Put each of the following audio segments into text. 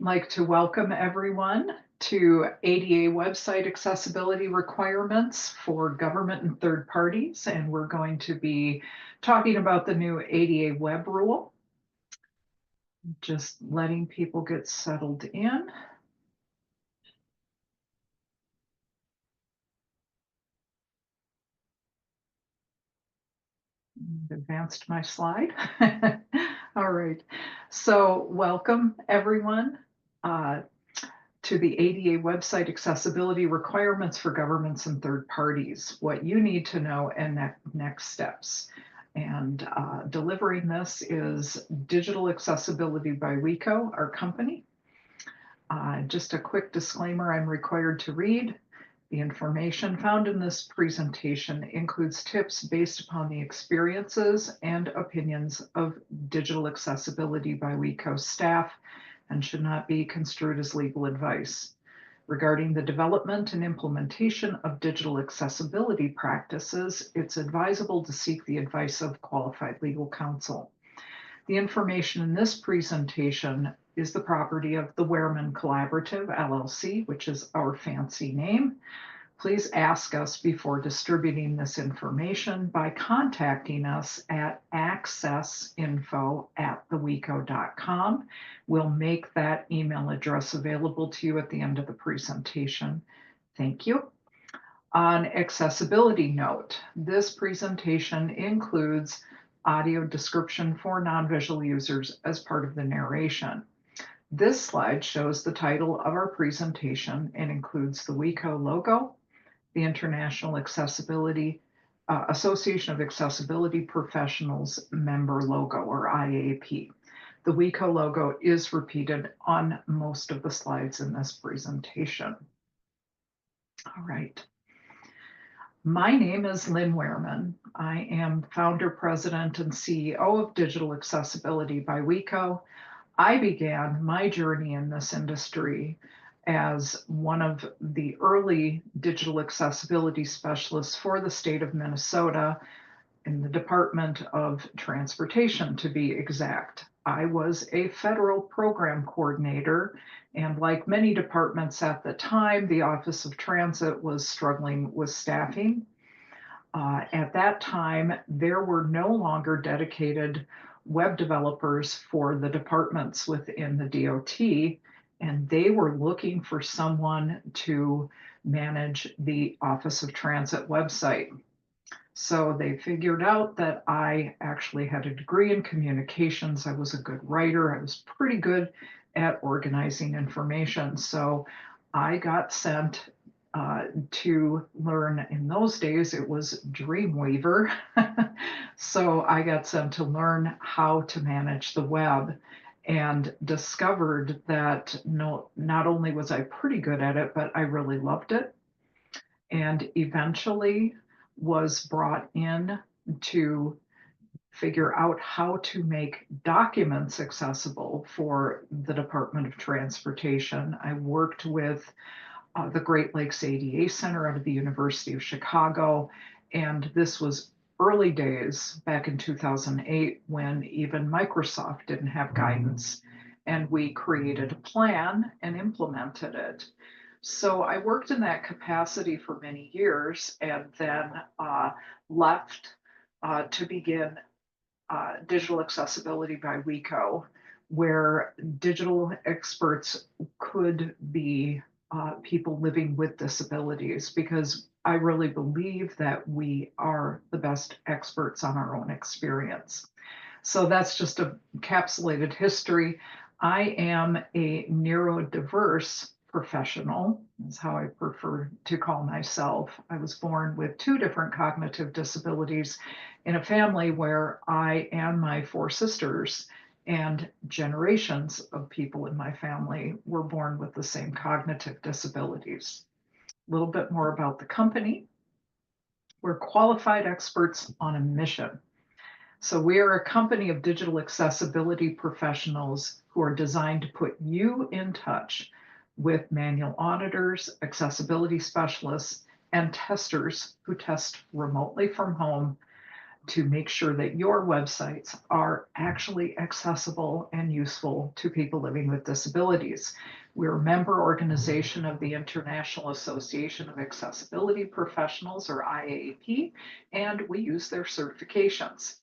like to welcome everyone to ADA website accessibility requirements for government and third parties. And we're going to be talking about the new ADA web rule. Just letting people get settled in. Advanced my slide. All right. So welcome everyone to the ADA website accessibility requirements for governments and third parties, what you need to know and next steps. And delivering this is Digital Accessibility by WeCo, our company. Just a quick disclaimer I'm required to read. The information found in this presentation includes tips based upon the experiences and opinions of digital accessibility by WeCo staff and should not be construed as legal advice. Regarding the development and implementation of digital accessibility practices, it's advisable to seek the advice of qualified legal counsel. The information in this presentation is the property of the Wehrman Collaborative, LLC, which is our fancy name. Please ask us before distributing this information by contacting us at accessinfo@theweco.com. We'll make that email address available to you at the end of the presentation. Thank you. On accessibility note, this presentation includes audio description for non-visual users as part of the narration. This slide shows the title of our presentation and includes the WeCo logo, the International Accessibility Association of Accessibility Professionals member logo, or IAP. The WeCo logo is repeated on most of the slides in this presentation. All right. My name is Lynn Wehrman. I am founder, president, and CEO of Digital Accessibility by WeCo. I began my journey in this industry as one of the early digital accessibility specialists for the state of Minnesota in the Department of Transportation, to be exact. I was a federal program coordinator, and like many departments at the time, the Office of Transit was struggling with staffing. At that time, there were no longer dedicated web developers for the departments within the DOT, and they were looking for someone to manage the Office of Transit website. So they figured out that I actually had a degree in communications. I was a good writer. I was pretty good at organizing information. So I got sent to learn. In those days, it was Dreamweaver. So I got sent to learn how to manage the web and discovered that not only was I pretty good at it, but I really loved it. And eventually was brought in to figure out how to make documents accessible for the Department of Transportation. I worked with the Great Lakes ADA Center out of the University of Chicago, and this was early days back in 2008 when even Microsoft didn't have guidance, and we created a plan and implemented it. So I worked in that capacity for many years and then left to begin digital accessibility by WeCo, where digital experts could be people living with disabilities, because I really believe that we are the best experts on our own experience. So that's just a encapsulated history. I am a neurodiverse professional, is how I prefer to call myself. I was born with 2 different cognitive disabilities in a family where I and my 4 sisters and generations of people in my family were born with the same cognitive disabilities. A little bit more about the company. We're qualified experts on a mission. So we are a company of digital accessibility professionals who are designed to put you in touch with manual auditors, accessibility specialists, and testers who test remotely from home to make sure that your websites are actually accessible and useful to people living with disabilities. We're a member organization of the International Association of Accessibility Professionals, or IAAP, and we use their certifications.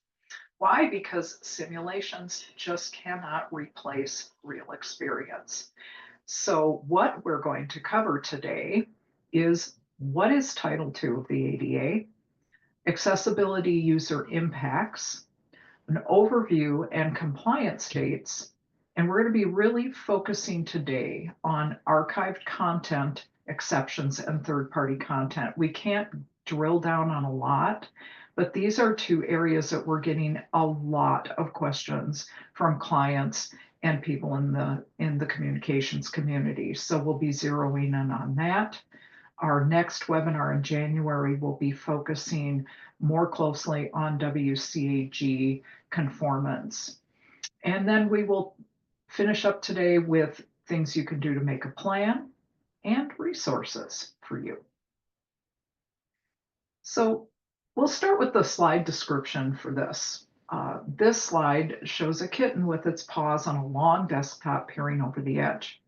Why? Because simulations just cannot replace real experience. So, what we're going to cover today is what is Title II of the ADA, accessibility user impacts, an overview and compliance dates, and we're going to be really focusing today on archived content, exceptions, and third-party content. We can't drill down on a lot, but these are two areas that we're getting a lot of questions from clients and people in the communications community. So we'll be zeroing in on that. Our next webinar in January will be focusing more closely on WCAG conformance. And then we will finish up today with things you can do to make a plan and resources for you. So we'll start with the slide description for this. This slide shows a kitten with its paws on a long desktop peering over the edge.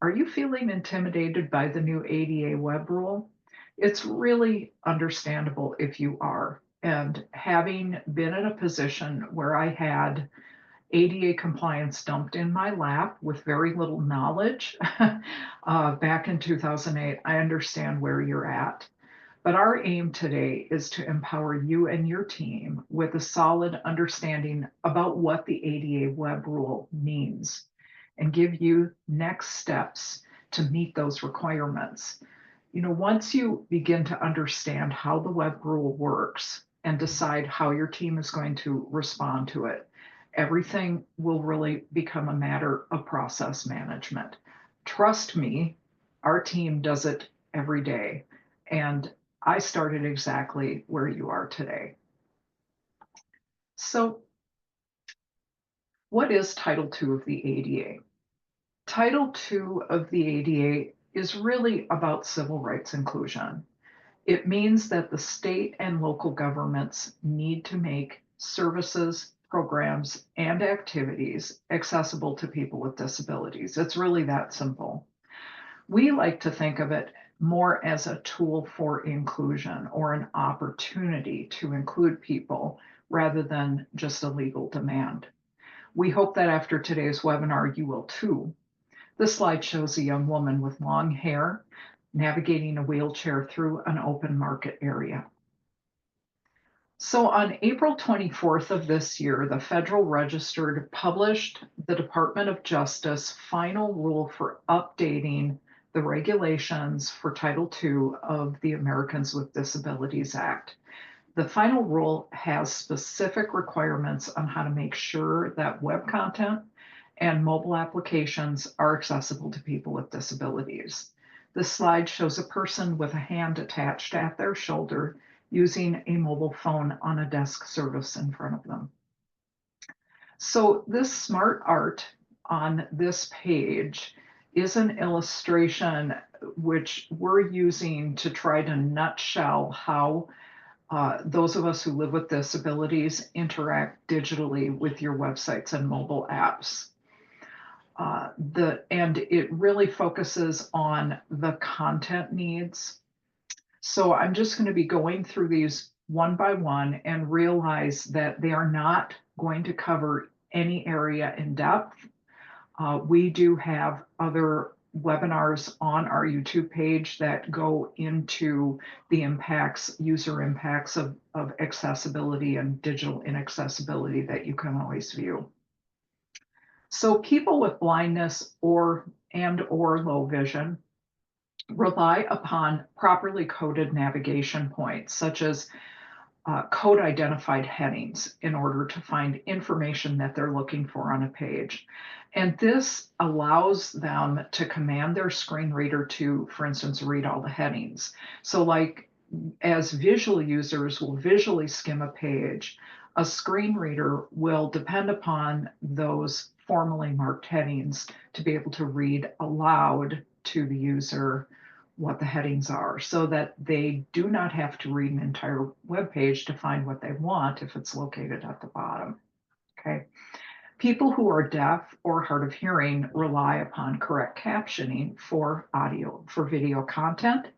Are you feeling intimidated by the new ADA web rule? It's really understandable if you are. And having been in a position where I had ADA compliance dumped in my lap with very little knowledge back in 2008, I understand where you're at. But our aim today is to empower you and your team with a solid understanding about what the ADA web rule means and give you next steps to meet those requirements. You know, once you begin to understand how the web rule works and decide how your team is going to respond to it, everything will really become a matter of process management. Trust me, our team does it every day. And I started exactly where you are today. So, what is Title II of the ADA? Title II of the ADA is really about civil rights inclusion. It means that the state and local governments need to make services, programs, and activities accessible to people with disabilities. It's really that simple. We like to think of it more as a tool for inclusion or an opportunity to include people rather than just a legal demand. We hope that after today's webinar, you will too. This slide shows a young woman with long hair navigating a wheelchair through an open market area. So on April 24th of this year, the Federal Register published the Department of Justice final rule for updating the regulations for Title II of the Americans with Disabilities Act. The final rule has specific requirements on how to make sure that web content and mobile applications are accessible to people with disabilities. This slide shows a person with a hand attached at their shoulder using a mobile phone on a desk service in front of them. So this smart art on this page is an illustration which we're using to try to nutshell how those of us who live with disabilities interact digitally with your websites and mobile apps. And it really focuses on the content needs. So I'm just going to be going through these one by one and realize that they are not going to cover any area in depth. We do have other webinars on our YouTube page that go into the impacts, user impacts of accessibility and digital inaccessibility that you can always view. So people with blindness or low vision rely upon properly coded navigation points, such as code identified headings, in order to find information that they're looking for on a page. And this allows them to command their screen reader to, for instance, read all the headings. So like as visual users will visually skim a page, a screen reader will depend upon those formally marked headings to be able to read aloud to the user what the headings are so that they do not have to read an entire web page to find what they want if it's located at the bottom. Okay. People who are deaf or hard of hearing rely upon correct captioning for video content.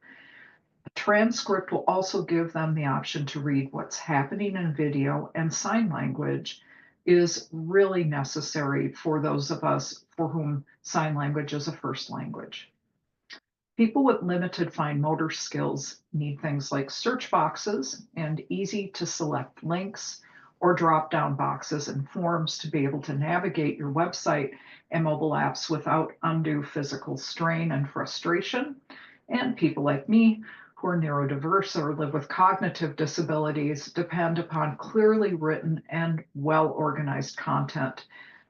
A transcript will also give them the option to read what's happening in video, and sign language is really necessary for those of us for whom sign language is a first language. People with limited fine motor skills need things like search boxes and easy to select links or drop down boxes and forms to be able to navigate your website and mobile apps without undue physical strain and frustration. And people like me who are neurodiverse or live with cognitive disabilities depend upon clearly written and well organized content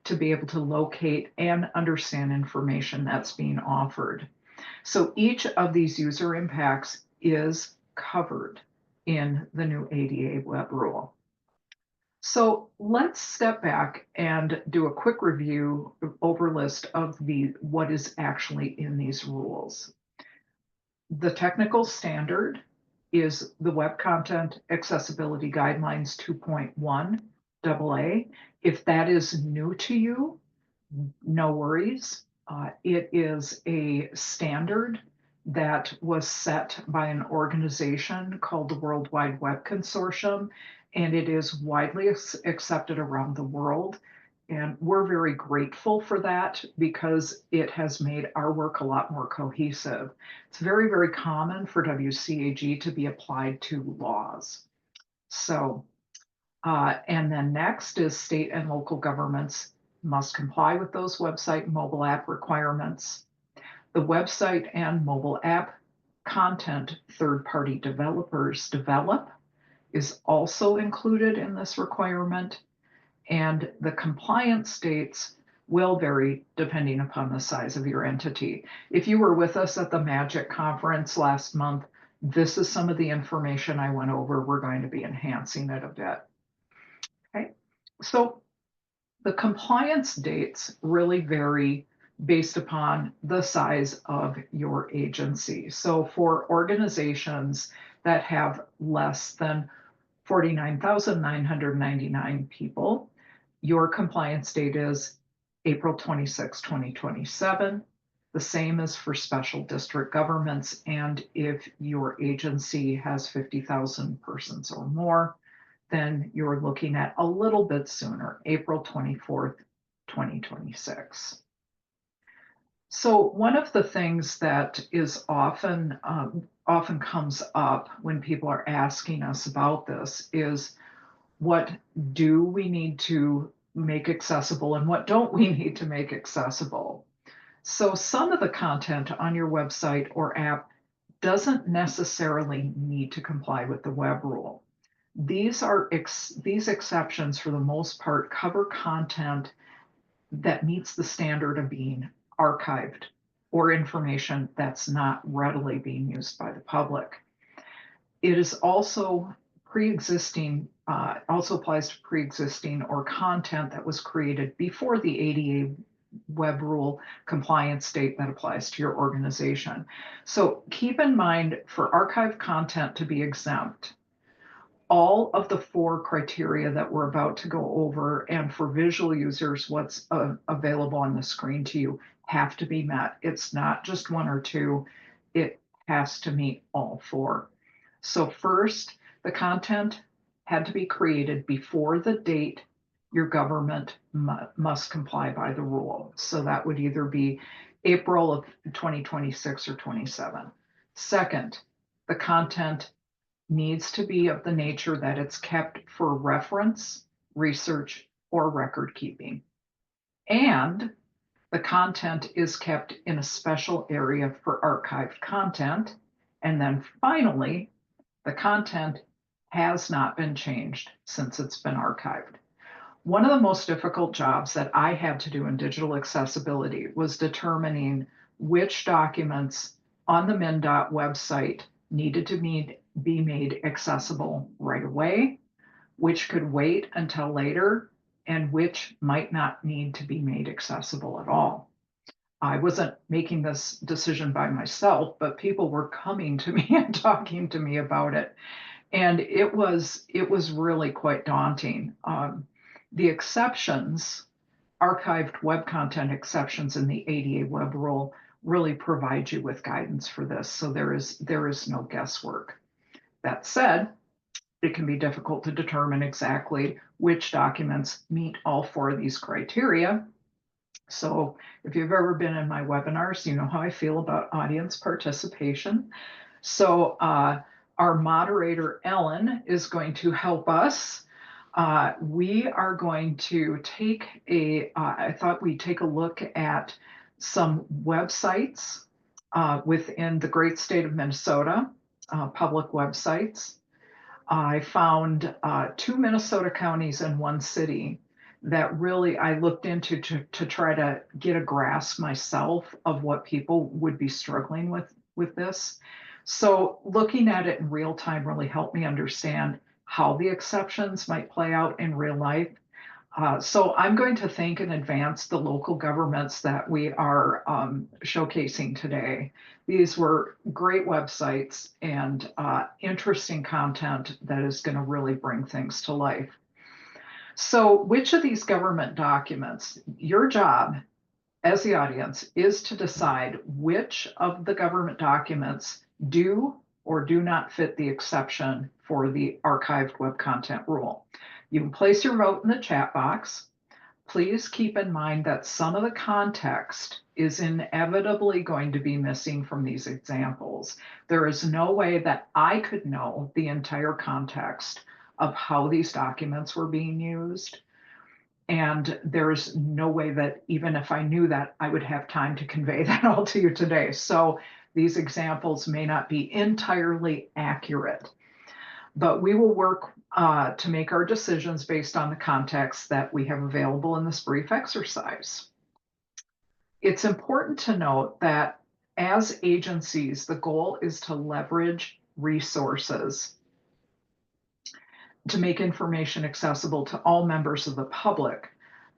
to be able to locate and understand information that's being offered. So each of these user impacts is covered in the new ADA web rule. So let's step back and do a quick review over list of what is actually in these rules. The technical standard is the Web Content Accessibility Guidelines 2.1 AA. If that is new to you, no worries. It is a standard that was set by an organization called the World Wide Web Consortium, and it is widely accepted around the world. And we're very grateful for that because it has made our work a lot more cohesive. It's very, very common for WCAG to be applied to laws. So, and then next is state and local governments must comply with those website and mobile app requirements. The website and mobile app content third-party developers develop is also included in this requirement, and the compliance dates will vary depending upon the size of your entity. If you were with us at the Magic Conference last month, this is some of the information I went over. We're going to be enhancing it a bit. Okay, so the compliance dates really vary based upon the size of your agency. So for organizations that have less than 49,999 people, your compliance date is April 26, 2027. The same is for special district governments. And if your agency has 50,000 persons or more, then you're looking at a little bit sooner, April 24th, 2026. So one of the things that is often comes up when people are asking us about this is, what do we need to make accessible and what don't we need to make accessible? So some of the content on your website or app doesn't necessarily need to comply with the web rule. These exceptions, for the most part, cover content that meets the standard of being archived or information that's not readily being used by the public. It is also also applies to pre-existing or content that was created before the ADA web rule compliance date that applies to your organization. So keep in mind, for archived content to be exempt, all of the 4 criteria that we're about to go over, and for visual users, what's available on the screen to you, have to be met. It's not just 1 or 2, it has to meet all 4. So first, the content had to be created before the date your government must comply by the rule. So that would either be April of 2026 or 27. Second, the content needs to be of the nature that it's kept for reference, research, or record keeping. And the content is kept in a special area for archived content. And then finally, the content has not been changed since it's been archived. One of the most difficult jobs that I had to do in digital accessibility was determining which documents on the MnDOT website needed to be made accessible right away, which could wait until later, and which might not need to be made accessible at all. I wasn't making this decision by myself, but people were coming to me and talking to me about it. And it was really quite daunting. The exceptions, archived web content exceptions in the ADA web rule really provide you with guidance for this. So there is no guesswork. That said, it can be difficult to determine exactly which documents meet all four of these criteria. So if you've ever been in my webinars, you know how I feel about audience participation. So our moderator, Ellen, is going to help us. We are going to I thought we'd take a look at some websites within the great state of Minnesota, public websites. I found two Minnesota counties and one city that really I looked into to try to get a grasp myself of what people would be struggling with this. So looking at it in real time really helped me understand how the exceptions might play out in real life. So I'm going to thank in advance the local governments that we are showcasing today. These were great websites and interesting content that is going to really bring things to life. So which of these government documents, your job as the audience is to decide which of the government documents do or do not fit the exception for the archived web content rule. You can place your vote in the chat box. Please keep in mind that some of the context is inevitably going to be missing from these examples. There is no way that I could know the entire context of how these documents were being used. And there's no way that even if I knew that, I would have time to convey that all to you today. So these examples may not be entirely accurate, but we will work to make our decisions based on the context that we have available in this brief exercise. It's important to note that as agencies, the goal is to leverage resources to make information accessible to all members of the public.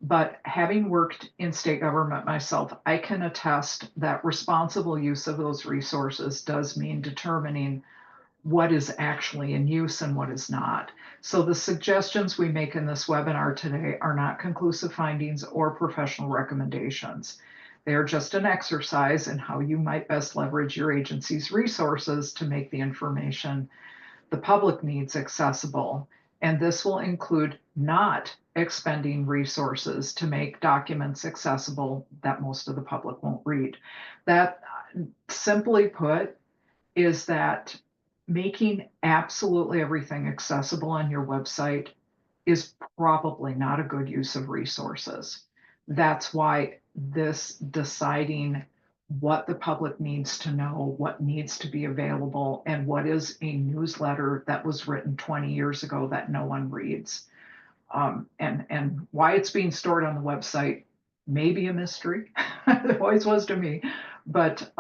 But having worked in state government myself, I can attest that responsible use of those resources does mean determining what is actually in use and what is not. So the suggestions we make in this webinar today are not conclusive findings or professional recommendations. They are just an exercise in how you might best leverage your agency's resources to make the information the public needs accessible. And this will include not expending resources to make documents accessible that most of the public won't read. That, simply put, is that making absolutely everything accessible on your website is probably not a good use of resources. That's why this deciding what the public needs to know, what needs to be available, and what is a newsletter that was written 20 years ago that no one reads, and why it's being stored on the website may be a mystery. It always was to me, but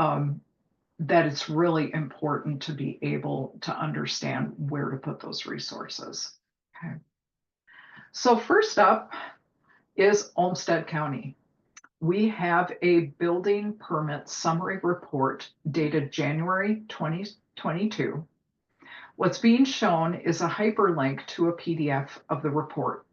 that it's really important to be able to understand where to put those resources. Okay. So first up is Olmsted County. We have a building permit summary report dated January 2022. What's being shown is a hyperlink to a PDF of the report.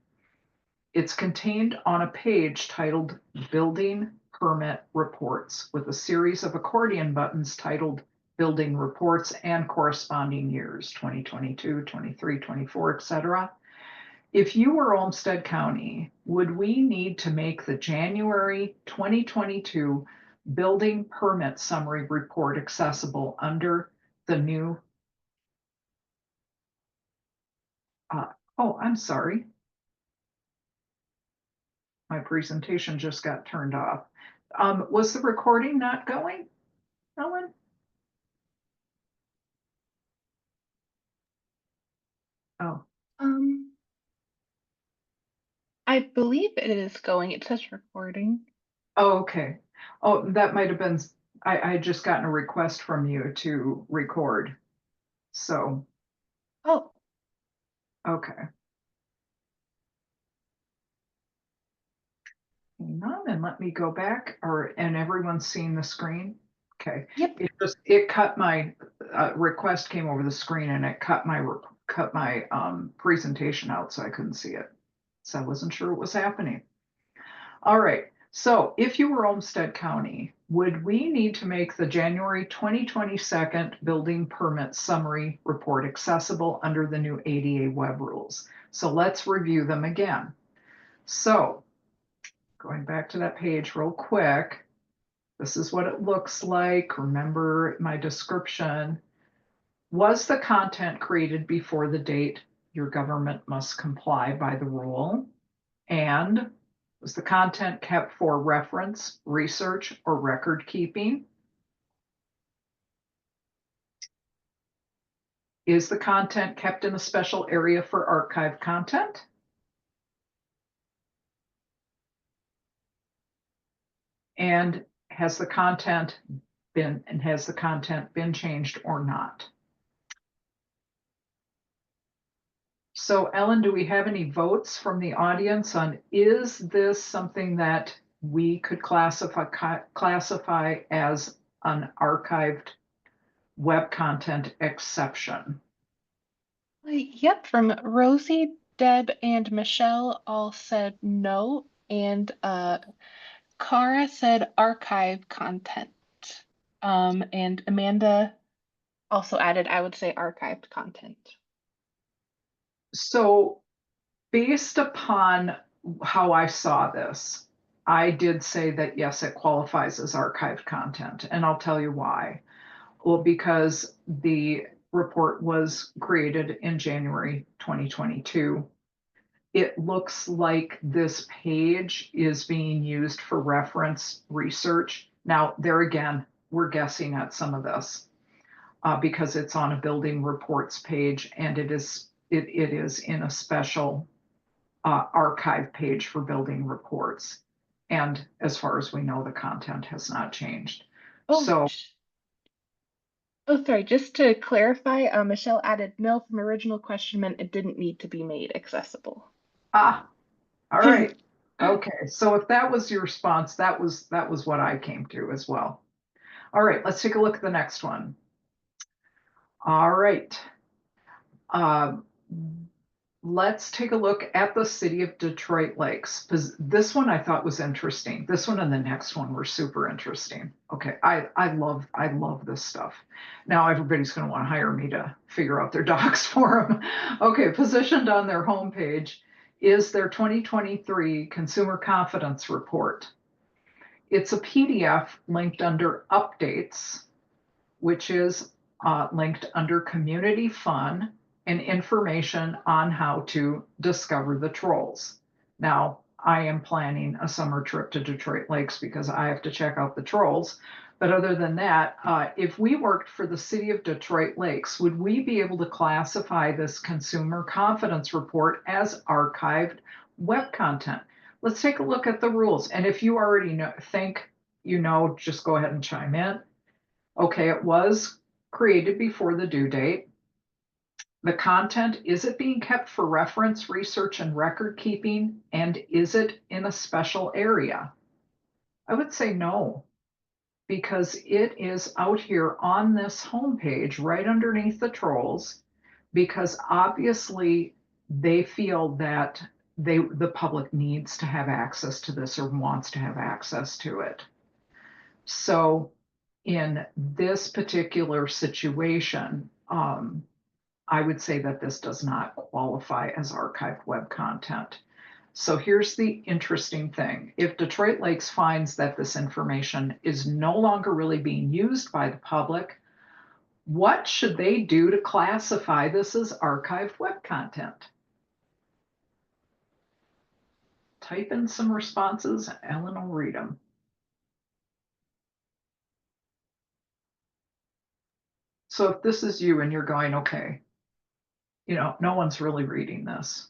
It's contained on a page titled Building Permit Reports with a series of accordion buttons titled Building Reports and corresponding years, 2022, 23, 24, etc. If you were Olmsted County, would we need to make the January 2022 building permit summary report accessible under the new, oh, I'm sorry. My presentation just got turned off. Was the recording not going, Ellen? Oh, Um, I believe it is going. It says recording. oh, okay. Oh, that might have been, I had just gotten a request from you to record. So, Oh, okay. Hang on, and and let me go back, and everyone's seeing the screen? Okay. Yep. It cut my, request came over the screen and it cut my, presentation out, so I couldn't see it. So I wasn't sure what was happening. All right. So if you were Olmsted County, would we need to make the January 2022 building permit summary report accessible under the new ADA web rules? So let's review them again. So going back to that page real quick, this is what it looks like. Remember my description. Was the content created before the date your government must comply by the rule? And was the content kept for reference, research, or record keeping? Is the content kept in a special area for archive content? And has the content been changed or not? So Ellen, do we have any votes from the audience on, is this something that we could classify as an archived web content exception? Yep, from Rosie, Deb, and Michelle all said no, and Cara said archive content. And Amanda also added, I would say archived content. So based upon how I saw this, I did say that yes, it qualifies as archived content, and I'll tell you why. Well, because the report was created in January 2022. It looks like this page is being used for reference research. Now, there again, we're guessing at some of this because it's on a building reports page and it is in a special archive page for building reports. And as far as we know, the content has not changed. Oh, So, oh, sorry. Just to clarify, Michelle added no from original question meant it didn't need to be made accessible. ah, all right. Okay. So if that was your response, that was what I came to as well. All right, let's take a look at the next one. All right. Um, let's take a look at the city of Detroit Lakes. This one I thought was interesting. This one and the next one were super interesting. Okay, I love this stuff. Now everybody's going to want to hire me to figure out their docs for them. Okay, positioned on their homepage is their 2023 Consumer Confidence Report. It's a PDF linked under Updates, which is linked under Community Fun and information on how to discover the trolls. Now, I am planning a summer trip to Detroit Lakes because I have to check out the trolls. But other than that, if we worked for the city of Detroit Lakes, would we be able to classify this consumer confidence report as archived web content? Let's take a look at the rules. And if you already think just go ahead and chime in. Okay, it was created before the due date. The content, is it being kept for reference, research, and record keeping? And is it in a special area? I would say no, because it is out here on this homepage right underneath the trolls, because obviously they feel that the public needs to have access to this or wants to have access to it. So in this particular situation, I would say that this does not qualify as archived web content. So here's the interesting thing. If Detroit Lakes finds that this information is no longer really being used by the public, what should they do to classify this as archived web content? Type in some responses, Ellen will read them. So if this is you and you're going, okay, no one's really reading this.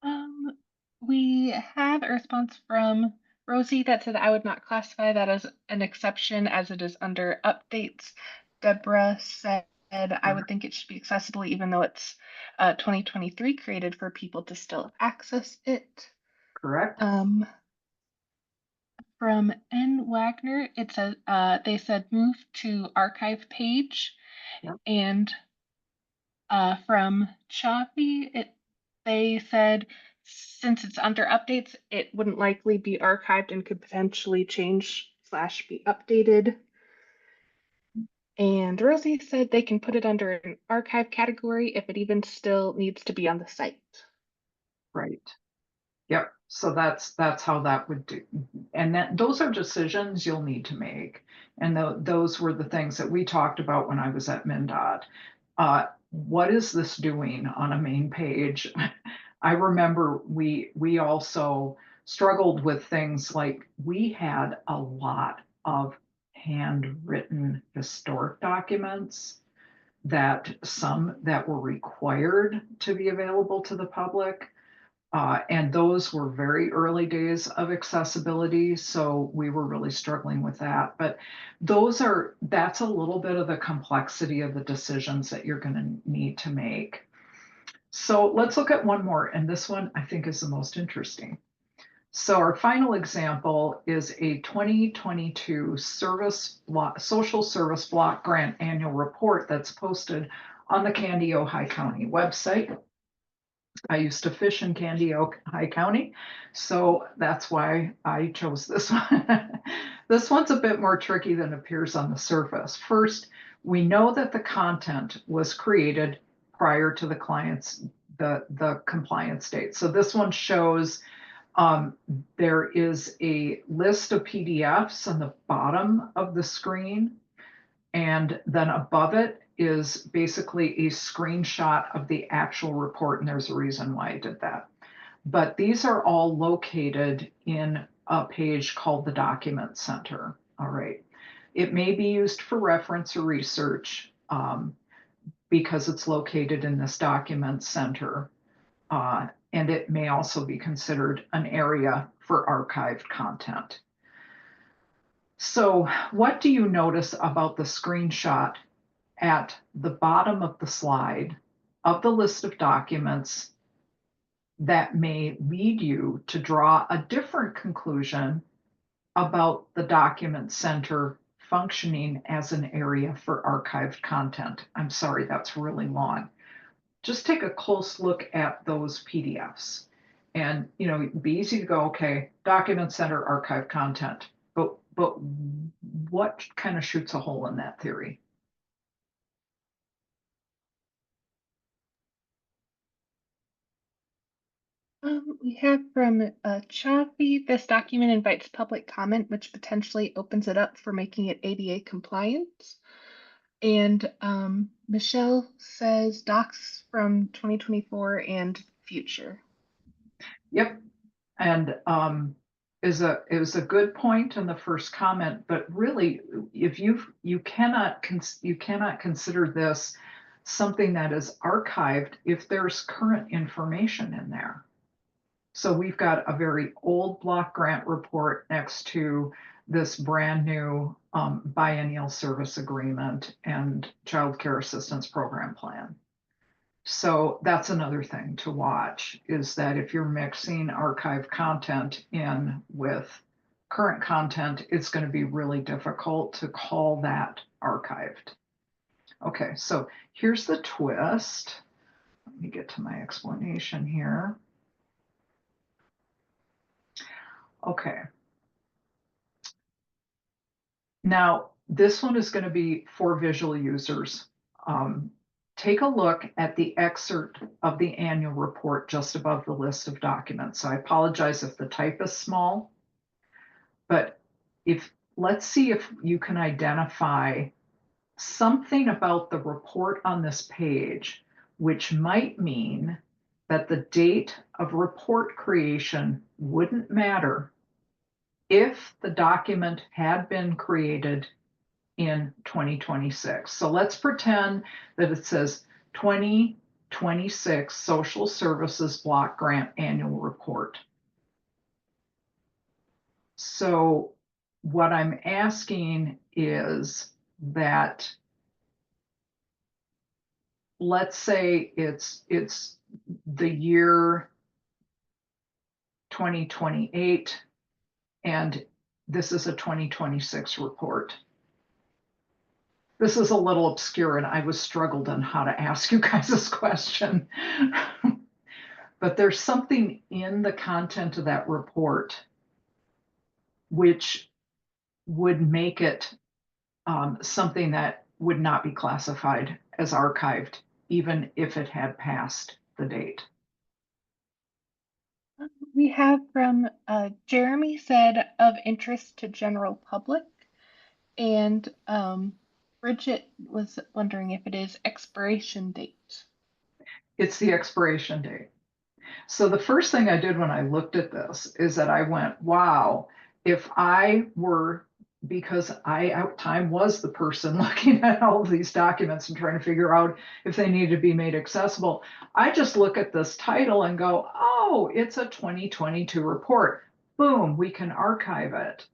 Um, we have a response from Rosie that said I would not classify that as an exception as it is under updates. Deborah said I would think it should be accessible even though it's 2023 created for people to still access it. Correct? Um, from N. Wagner, it says they said move to archive page, Yep. and from Choppy, they said since it's under updates, it wouldn't likely be archived and could potentially change slash be updated. And Rosie said they can put it under an archive category if it even still needs to be on the site. Right. Yep. So that's how that would do. And that those are decisions you'll need to make. And those were the things that we talked about when I was at MnDOT. What is this doing on a main page? I remember we also struggled with things like we had a lot of handwritten historic documents that some that were required to be available to the public. And those were very early days of accessibility, so we were really struggling with that. But that's a little bit of the complexity of the decisions that you're going to need to make. So let's look at one more, and this one I think is the most interesting. So our final example is a 2022 social service block grant annual report that's posted on the Candy-Ojai County website. I used to fish in Candy-Ojai County, so that's why I chose this one. This one's a bit more tricky than appears on the surface. First, we know that the content was created prior to the compliance date. So this one shows there is a list of PDFs on the bottom of the screen, and then above it is basically a screenshot of the actual report, and there's a reason why I did that. But these are all located in a page called the Document Center. All right. It may be used for reference or research because it's located in this Document Center. And it may also be considered an area for archived content. So, what do you notice about the screenshot at the bottom of the slide of the list of documents that may lead you to draw a different conclusion about the document center functioning as an area for archived content? I'm sorry, that's really long. Just take a close look at those PDFs. And it'd be easy to go, okay, document center, archive content. But what kind of shoots a hole in that theory? We have from Chaffee, this document invites public comment, which potentially opens it up for making it ADA compliant. And Michelle says docs from 2024 and future. Yep. And it was a good point in the first comment, but really, if you cannot consider this something that is archived if there's current information in there. So we've got a very old block grant report next to this brand new biennial service agreement and child care assistance program plan. So that's another thing to watch, is that if you're mixing archive content in with current content, it's going to be really difficult to call that archived. Okay, so here's the twist. Let me get to my explanation here. Okay. Now, this one is going to be for visual users. Take a look at the excerpt of the annual report just above the list of documents. I apologize if the type is small, but let's see if you can identify something about the report on this page, which might mean that the date of report creation wouldn't matter if the document had been created in 2026. So let's pretend that it says 2026 Social Services Block Grant Annual Report. So what I'm asking is that let's say it's the year 2028 and this is a 2026 report. This is a little obscure and I was struggled on how to ask you guys this question. But there's something in the content of that report which would make it something that would not be classified as archived, even if it had passed the date. We have from Jeremy said of interest to general public, and Bridget was wondering if it is expiration date. It's the expiration date. So the first thing I did when I looked at this is that I went, wow, if I were, because I at time was the person looking at all of these documents and trying to figure out if they need to be made accessible, I just look at this title and go, oh, it's a 2022 report. Boom, we can archive it.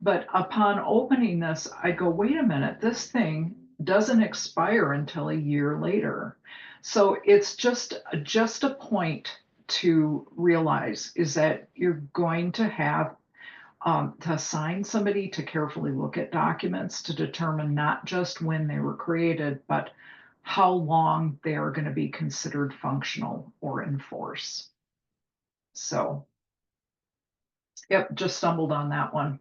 But upon opening this, I go, wait a minute, this thing doesn't expire until a year later. So it's just a point to realize is that you're going to have to assign somebody to carefully look at documents to determine not just when they were created, but how long they are going to be considered functional or in force. So, yep, just stumbled on that one.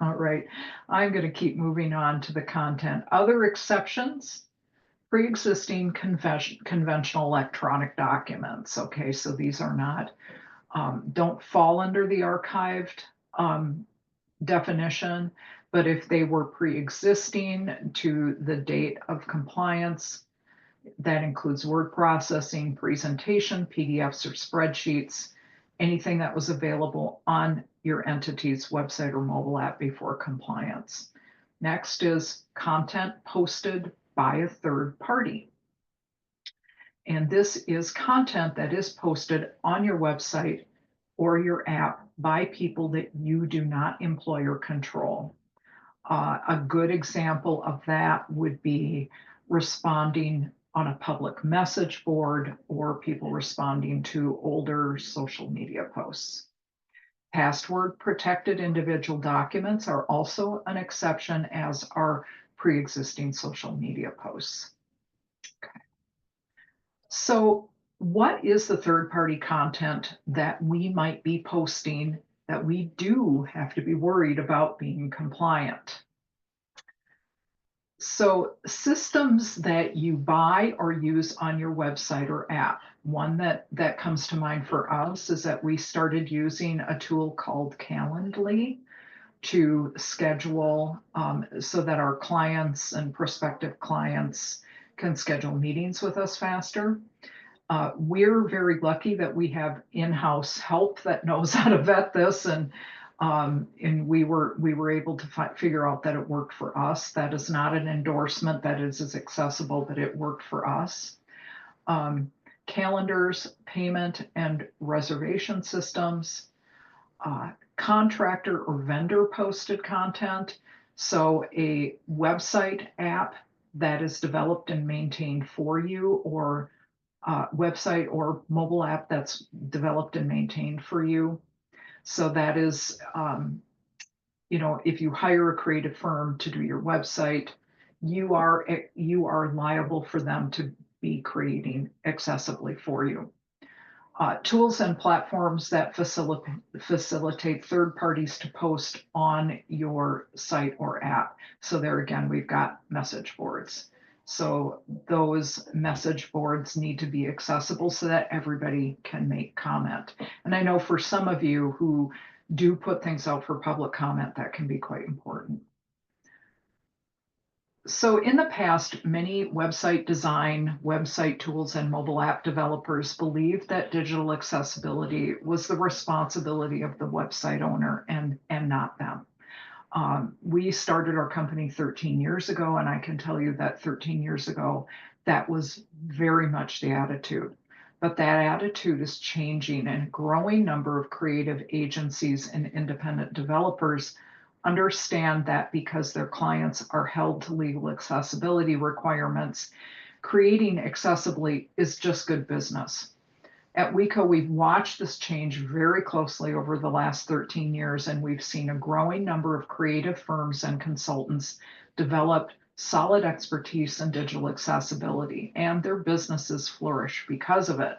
All right, I'm going to keep moving on to the content. Other exceptions, pre-existing conventional electronic documents. Okay, so these are not, don't fall under the archived definition, but if they were pre-existing to the date of compliance, that includes word processing, presentation, PDFs or spreadsheets, anything that was available on your entity's website or mobile app before compliance. Next is content posted by a third party. And this is content that is posted on your website or your app by people that you do not employ or control. A good example of that would be responding on a public message board or people responding to older social media posts. Password protected individual documents are also an exception, as are pre-existing social media posts. Okay. So what is the third-party content that we might be posting that we do have to be worried about being compliant? So systems that you buy or use on your website or app. One that comes to mind for us is that we started using a tool called Calendly to schedule so that our clients and prospective clients can schedule meetings with us faster. We're very lucky that we have in-house help that knows how to vet this, and we were able to figure out that it worked for us. That is not an endorsement that is as accessible, but it worked for us. Calendars, payment and reservation systems, contractor or vendor posted content. So a website app that is developed and maintained for you, or website or mobile app that's developed and maintained for you. So that is, if you hire a creative firm to do your website, you are liable for them to be creating accessibly for you. Tools and platforms that facilitate third parties to post on your site or app. So there again, we've got message boards. So those message boards need to be accessible so that everybody can make comment. And I know for some of you who do put things out for public comment, that can be quite important. So in the past, many website design, website tools, and mobile app developers believed that digital accessibility was the responsibility of the website owner and not them. We started our company 13 years ago, and I can tell you that 13 years ago, that was very much the attitude. But that attitude is changing, and a growing number of creative agencies and independent developers understand that because their clients are held to legal accessibility requirements, Creating accessibly is just good business. At WeCo, we've watched this change very closely over the last 13 years, and we've seen a growing number of creative firms and consultants develop solid expertise in digital accessibility, and their businesses flourish because of it.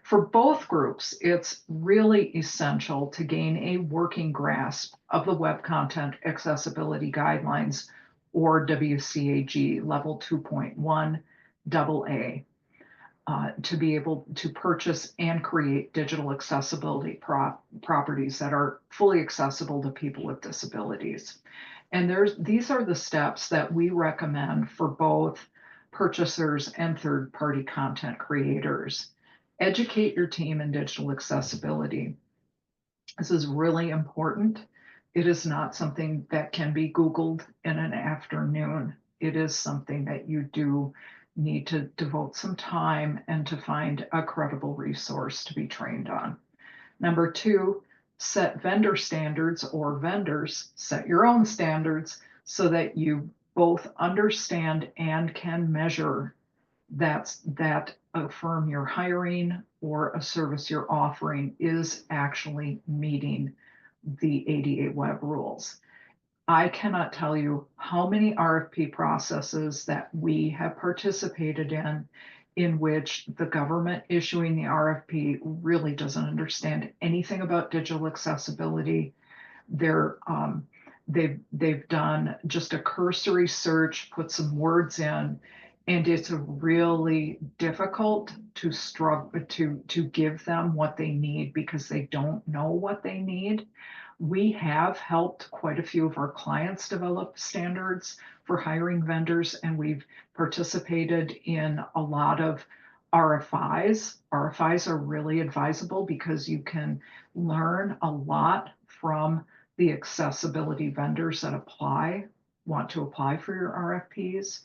For both groups, it's really essential to gain a working grasp of the Web Content Accessibility Guidelines, or WCAG Level 2.1 AA, to be able to purchase and create digital accessibility properties that are fully accessible to people with disabilities. And these are the steps that we recommend for both purchasers and third-party content creators. Educate your team in digital accessibility. This is really important. It is not something that can be Googled in an afternoon. It is something that you do need to devote some time and to find a credible resource to be trained on. Number two, set vendor standards, or vendors set your own standards so that you both understand and can measure that a firm you're hiring or a service you're offering is actually meeting the ADA web rules. I cannot tell you how many RFP processes that we have participated in which the government issuing the RFP really doesn't understand anything about digital accessibility. They're they've done just a cursory search, put some words in, and it's really difficult to struggle to give them what they need because they don't know what they need. We have helped quite a few of our clients develop standards for hiring vendors, and we've participated in a lot of RFIs. RFIs are really advisable because you can learn a lot from the accessibility vendors that want to apply for your RFPs.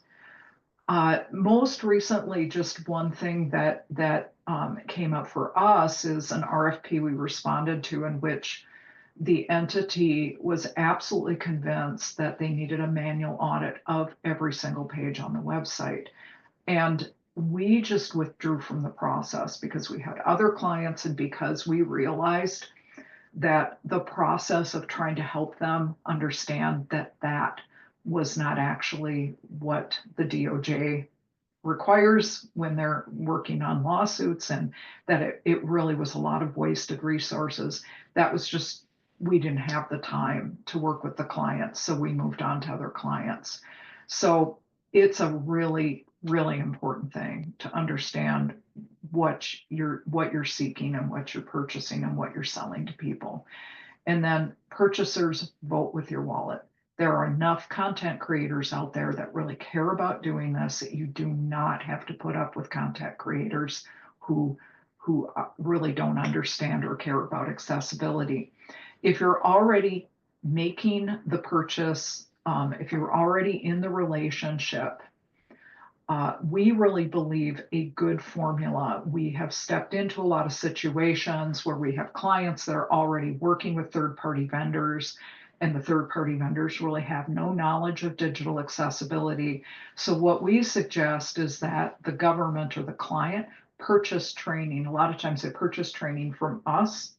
Most recently, just one thing that came up for us is an RFP we responded to in which the entity was absolutely convinced that they needed a manual audit of every single page on the website. And we just withdrew from the process because we had other clients and because we realized that the process of trying to help them understand that was not actually what the DOJ requires when they're working on lawsuits, and that it really was a lot of wasted resources. That was just, we didn't have the time to work with the clients, so we moved on to other clients. So it's a really, really important thing to understand what you're seeking and what you're purchasing and what you're selling to people. And then purchasers, vote with your wallet. There are enough content creators out there that really care about doing this that you do not have to put up with content creators who really don't understand or care about accessibility. If you're already making the purchase, if you're already in the relationship, we really believe a good formula. We have stepped into a lot of situations where we have clients that are already working with third-party vendors, and the third-party vendors really have no knowledge of digital accessibility. So what we suggest is that the government or the client purchase training. A lot of times they purchase training from us.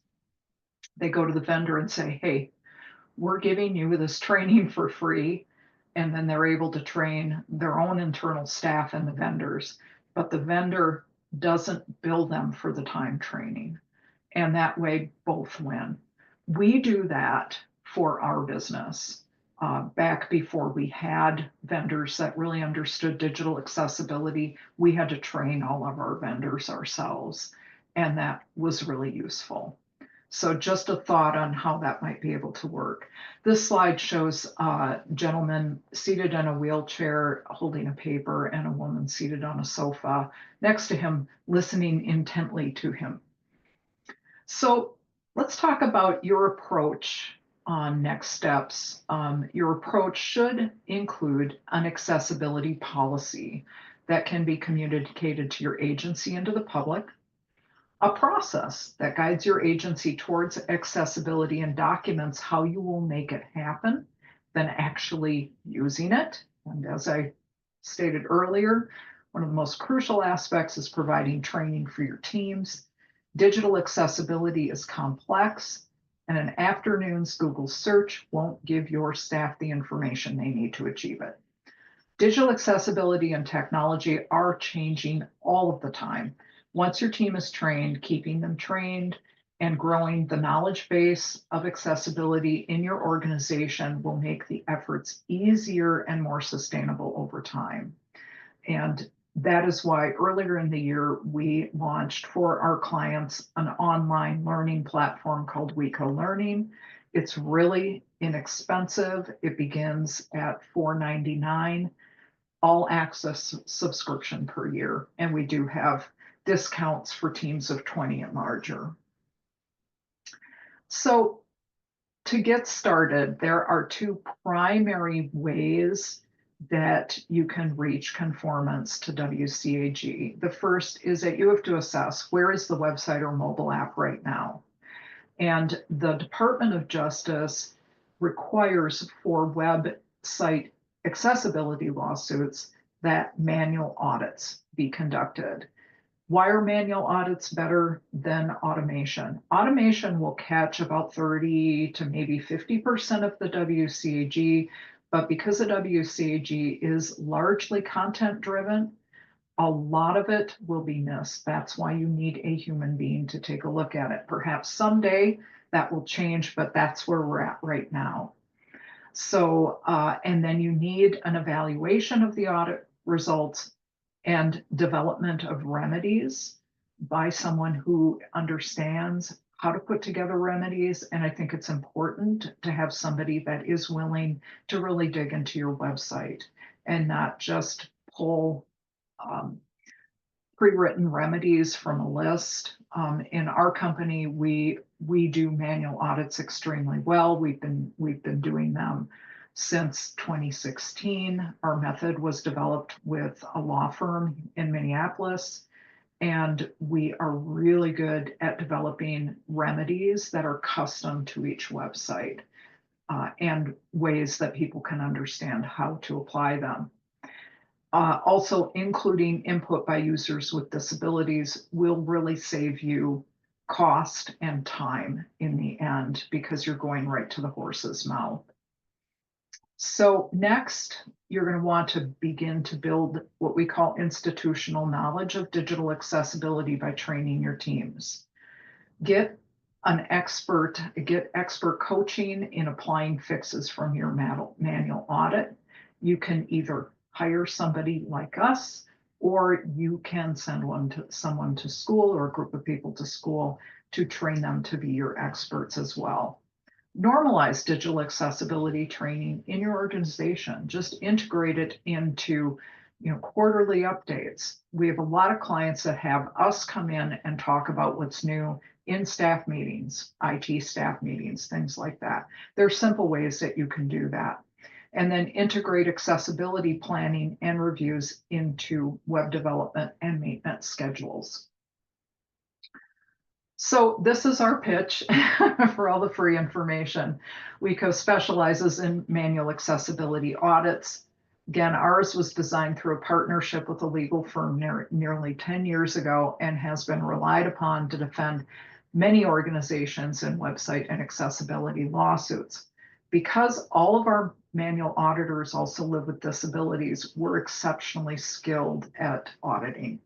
They go to the vendor and say, hey, we're giving you this training for free. And then they're able to train their own internal staff and the vendors, but the vendor doesn't bill them for the time training. And that way both win. We do that for our business. Back before we had vendors that really understood digital accessibility, we had to train all of our vendors ourselves, and that was really useful. So just a thought on how that might be able to work. This slide shows a gentleman seated in a wheelchair holding a paper and a woman seated on a sofa next to him, listening intently to him. So let's talk about your approach on next steps. Your approach should include an accessibility policy that can be communicated to your agency and to the public, a process that guides your agency towards accessibility and documents how you will make it happen, then actually using it. And as I stated earlier, One of the most crucial aspects is providing training for your teams. Digital accessibility is complex, and an afternoon's Google search won't give your staff the information they need to achieve it. Digital accessibility and technology are changing all of the time. Once your team is trained, keeping them trained and growing the knowledge base of accessibility in your organization will make the efforts easier and more sustainable over time. And that is why earlier in the year, we launched for our clients an online learning platform called WeCo Learning. It's really inexpensive. It begins at $4.99, all access subscription per year. And we do have discounts for teams of 20 and larger. So to get started, there are two primary ways that you can reach conformance to WCAG. The first is that you have to assess where is the website or mobile app right now. And the Department of Justice requires for website accessibility lawsuits that manual audits be conducted. Why are manual audits better than automation? Automation will catch about 30 to maybe 50% of the WCAG, but because the WCAG is largely content driven, a lot of it will be missed. That's why you need a human being to take a look at it. Perhaps someday that will change, but that's where we're at right now. So, and then you need an evaluation of the audit results and development of remedies by someone who understands how to put together remedies. And I think it's important to have somebody that is willing to really dig into your website and not just pull pre-written remedies from a list. In our company, we do manual audits extremely well. We've been doing them since 2016. Our method was developed with a law firm in Minneapolis, and we are really good at developing remedies that are custom to each website and ways that people can understand how to apply them. Also, including input by users with disabilities will really save you cost and time in the end because you're going right to the horse's mouth. So next, you're going to want to begin to build what we call institutional knowledge of digital accessibility by training your teams. Get expert coaching in applying fixes from your manual audit. You can either hire somebody like us, or you can send someone to school or a group of people to school to train them to be your experts as well. Normalize digital accessibility training in your organization. Just integrate it into quarterly updates. We have a lot of clients that have us come in and talk about what's new in staff meetings, IT staff meetings, things like that. There are simple ways that you can do that. And then integrate accessibility planning and reviews into web development and maintenance schedules. So this is our pitch for all the free information. WeCo specializes in manual accessibility audits. Again, ours was designed through a partnership with a legal firm nearly 10 years ago and has been relied upon to defend many organizations in website and accessibility lawsuits. Because all of our manual auditors also live with disabilities, we're exceptionally skilled at auditing.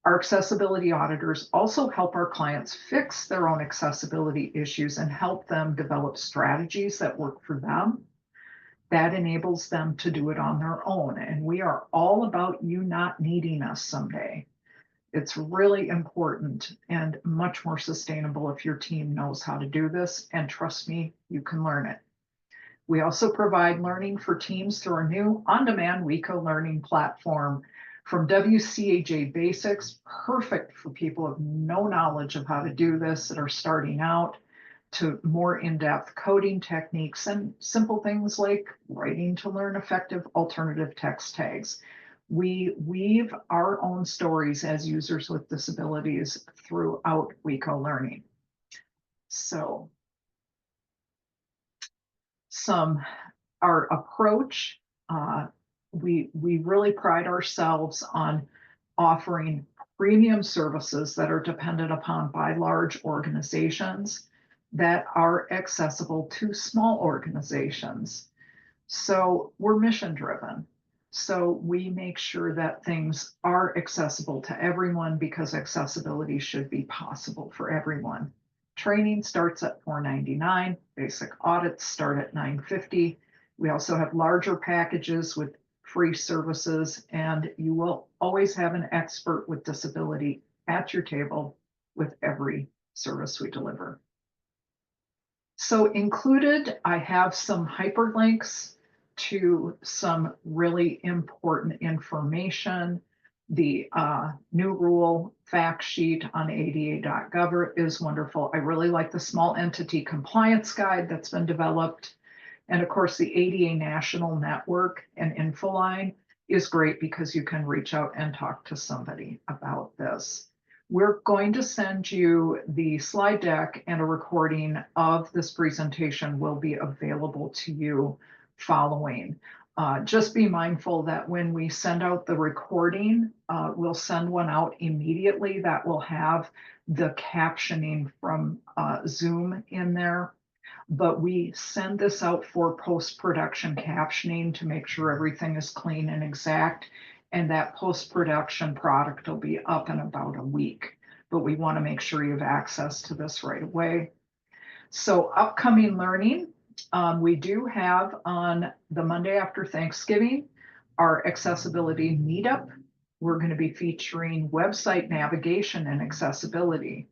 Our accessibility auditors also help our clients fix their own accessibility issues and help them develop strategies that work for them. That enables them to do it on their own. And we are all about you not needing us someday. It's really important and much more sustainable if your team knows how to do this. And trust me, you can learn it. We also provide learning for teams through our new on-demand WeCo learning platform, from WCAG basics, perfect for people with no knowledge of how to do this that are starting out, to more in-depth coding techniques and simple things like writing to learn effective alternative text tags. We weave our own stories as users with disabilities throughout WeCo learning. So our approach we really pride ourselves on offering premium services that are dependent upon by large organizations that are accessible to small organizations. So we're mission driven. So we make sure that things are accessible to everyone because accessibility should be possible for everyone. Training starts at $4.99. Basic audits start at $9.50. We also have larger packages with free services, and you will always have an expert with disability at your table with every service we deliver. So included, I have some hyperlinks to some really important information. The new rule fact sheet on ada.gov is wonderful. I really like the small entity compliance guide that's been developed. And of course, the ADA National Network and Infoline is great because you can reach out and talk to somebody about this. We're going to send you the slide deck, and a recording of this presentation will be available to you following. Just be mindful that when we send out the recording, we'll send one out immediately that will have the captioning from Zoom in there. But we send this out for post-production captioning to make sure everything is clean and exact. And that post-production product will be up in about a week. But we want to make sure you have access to this right away. So upcoming learning, we do have on the Monday after Thanksgiving, our accessibility meetup. We're going to be featuring website navigation and accessibility.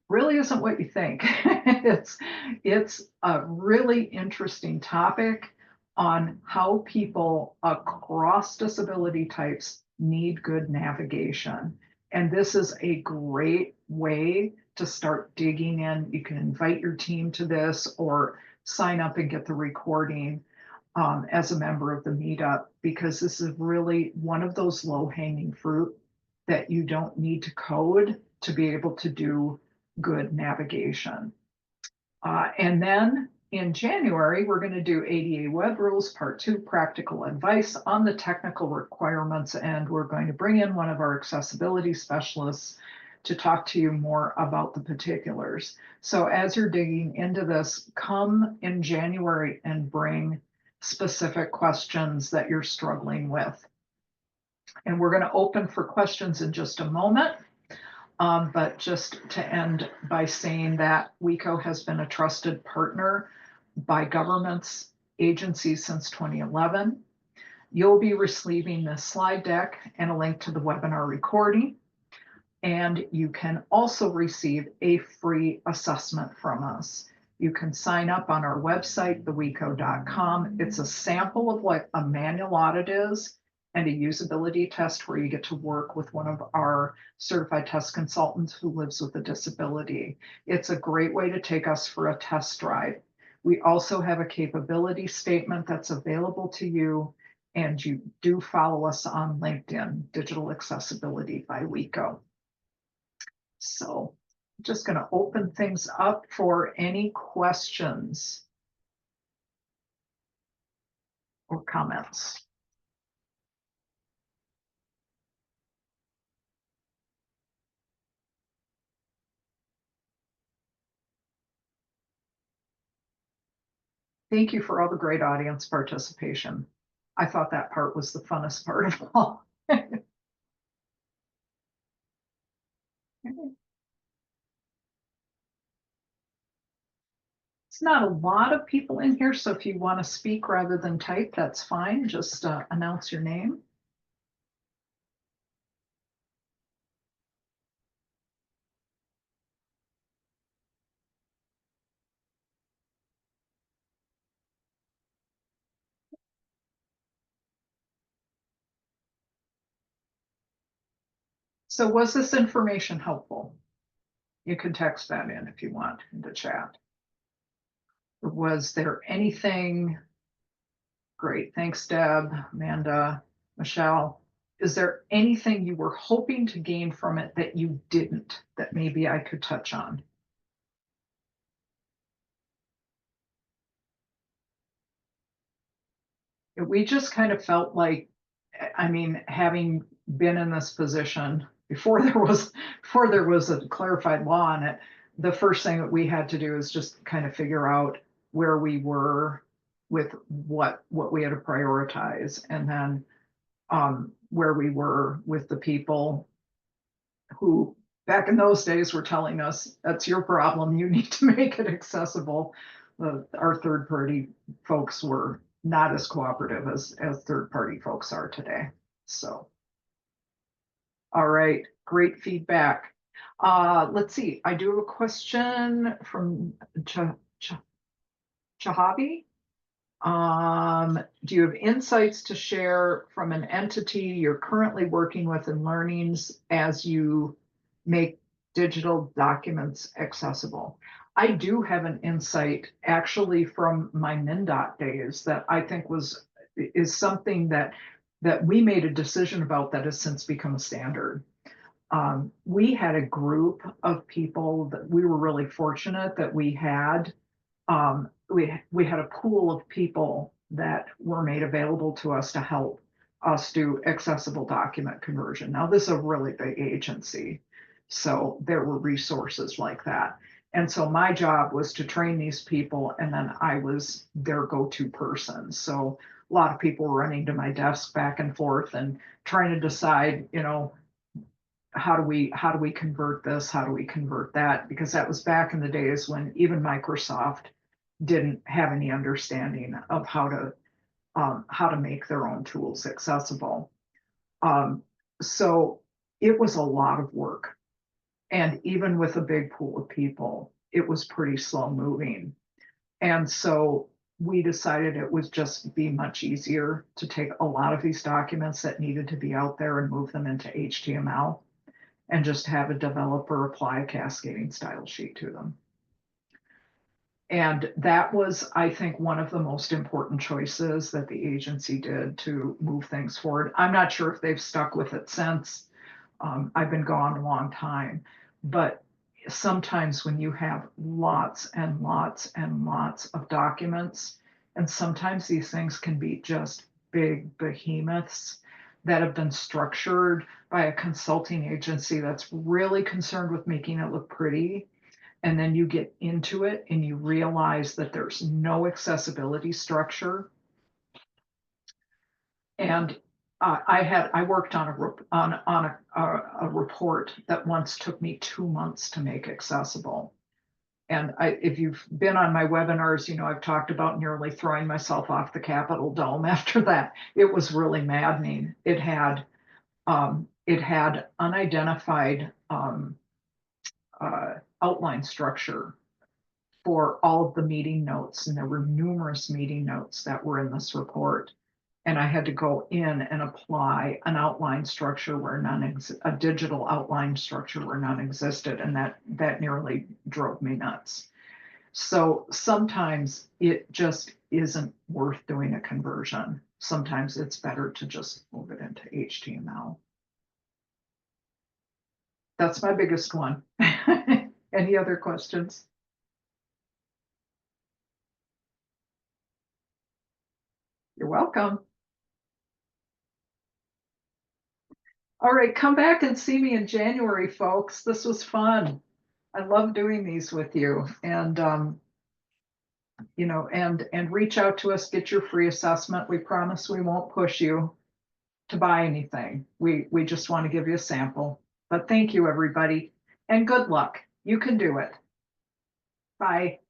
Really isn't what you think. it's a really interesting topic on how people across disability types need good navigation. And this is a great way to start digging in. You can invite your team to this or sign up and get the recording as a member of the meetup, because this is really one of those low-hanging fruit that you don't need to code to be able to do good navigation. And then in January, we're going to do ADA Web Rules Part 2, Practical Advice on the Technical Requirements, and we're going to bring in one of our accessibility specialists to talk to you more about the particulars. So as you're digging into this, come in January and bring specific questions that you're struggling with. And we're going to open for questions in just a moment. But just to end by saying that WeCo has been a trusted partner by governments, agencies since 2011. You'll be receiving this slide deck and a link to the webinar recording. And you can also receive a free assessment from us. You can sign up on our website, theweco.com. It's a sample of what a manual audit is and a usability test where you get to work with one of our certified test consultants who lives with a disability. It's a great way to take us for a test drive. We also have a capability statement that's available to you, and you do follow us on LinkedIn, Digital Accessibility by WeCo. So I'm just going to open things up for any questions or comments. Thank you for all the great audience participation. I thought that part was the funnest part of all. It's not a lot of people in here, so if you want to speak rather than type, that's fine. Just announce your name. So was this information helpful? You can text that in if you want in the chat. Was there anything? Great, thanks, Deb, Amanda, Michelle. Is there anything you were hoping to gain from it that you didn't, that maybe I could touch on? We just kind of felt like I mean, having been in this position before there was a clarified law on it, the first thing that we had to do is just kind of figure out where we were with what we had to prioritize, and then where we were with the people who back in those days were telling us that's your problem, you need to make it accessible. Our third party folks were not as cooperative as third party folks are today. So, all right, great feedback. Let's see, I do have a question from Chahabi. Do you have insights to share from an entity you're currently working with and learnings as you make digital documents accessible? I do have an insight actually from my MnDOT days that I think is something that we made a decision about that has since become a standard. We had a group of people that we were really fortunate that we had a pool of people that were made available to us to help us do accessible document conversion. Now, this is a really big agency, so there were resources like that. And so my job was to train these people, and then I was their go-to person. So a lot of people were running to my desk back and forth and trying to decide, how do we convert this? How do we convert that? Because that was back in the days when even Microsoft didn't have any understanding of how to make their own tools accessible. So it was a lot of work, and even with a big pool of people, it was pretty slow moving. And so we decided it would just be much easier to take a lot of these documents that needed to be out there and move them into HTML and just have a developer apply a cascading style sheet to them. And that was, I think, one of the most important choices that the agency did to move things forward. I'm not sure if they've stuck with it since. I've been gone a long time, but sometimes when you have lots and lots and lots of documents, and sometimes these things can be just big behemoths that have been structured by a consulting agency that's really concerned with making it look pretty, and then you get into it and you realize that there's no accessibility structure. And I worked on a report that once took me 2 months to make accessible. And if you've been on my webinars, I've talked about nearly throwing myself off the Capitol dome after that. It was really maddening. It had unidentified outline structure for all of the meeting notes, and there were numerous meeting notes that were in this report. And I had to go in and apply an outline structure where a digital outline structure where none existed, and that nearly drove me nuts. So sometimes it just isn't worth doing a conversion. Sometimes it's better to just move it into HTML. That's my biggest one. Any other questions? You're welcome. All right, come back and see me in January, folks. This was fun. I love doing these with you. And and reach out to us, get your free assessment. We promise we won't push you to buy anything. We just want to give you a sample. But thank you, everybody, and good luck. You can do it. Bye.